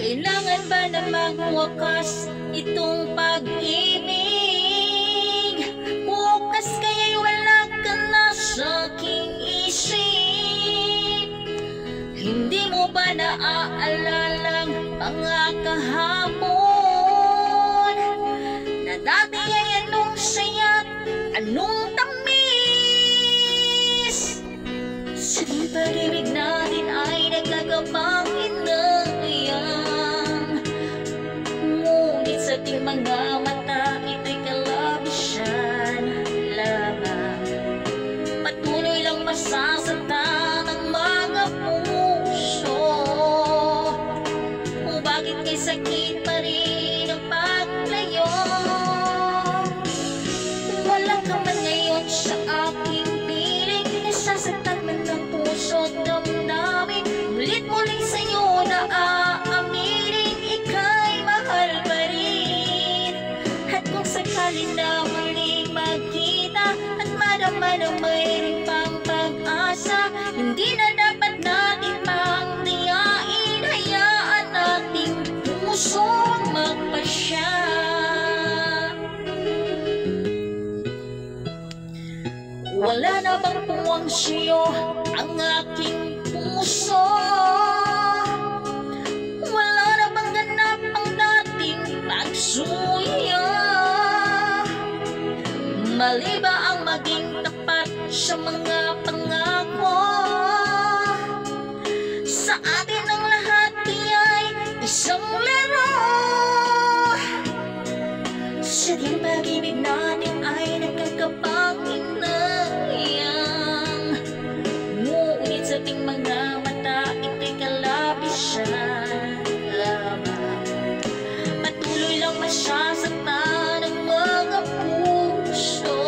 Kailangan ba na magwakas itong pag-ibig? Bukas kaya'y wala ka na sa aking isip. Hindi mo ba naaalalang mga kahapon na dati ay anong saya't anong tamis? Sa pag-ibig natin ay nagkakapangin na sa ating mga mata, ito'y kalabisan lamang. Patuloy lang masasaktan ang mga puso. O bakit kay sakit pa rin ang paglayo? Wala ka man ngayon sa aking piling, nasasaktan man ng puso at damdamin. Mulit-muling sa'yo na aaminin, ika'y mahal pa rin. At kung sakali na muling magkita at madama na mayroon pang pag-asa, hindi na dapat natin pang tiyain. Hayaan nating puso ang magpasya. Wala na bang puwang sa'yo ang aking puso? Wala na bang ganap ang dating pagsuya? Mali ba ang maging tapat sa mga pangako? Sa atin ang lahat ay isang laro. Sa ating pag-ibig natin ay nagkakapanginayang. Ngunit sa ating mga mata, ito'y kalabisan lamang. Patuloy lang masasaktan ang mga puso.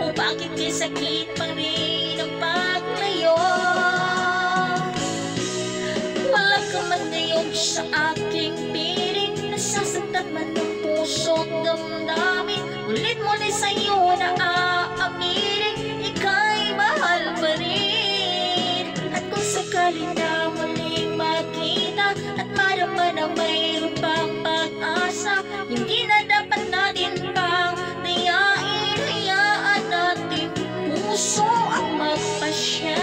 O bakit kay sakit pa rin ang paglayo? Wala ka man ngayon sa aking piling, nasasaktan man ng puso at damdamin. Ulit-muli sa'yo na aaminin, ika'y mahal pa rin. At kung sakali na muling magkita at marama na mayroon pang pag-asa, hindi na dapat natin pang tiyain. Hayaan natin puso ang magpasya.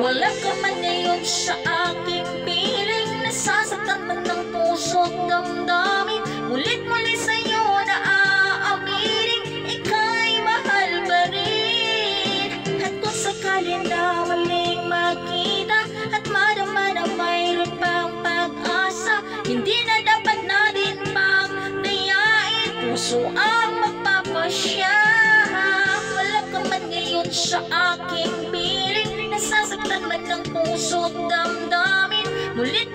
Wala ka man ngayon sa aking piling, nasasaktan man ng puso at damdamin. Mulit-muli sa'yo na aaminin, ika'y mahal pa rin. At kung sakali na muling magkita at madama na mayroon pang pag-asa, hindi na dapat natin pang tiyain, puso ang magpapasya. Wala ka man ngayon sa aking piling, nasasaktan man ng puso at damdamin. Mulit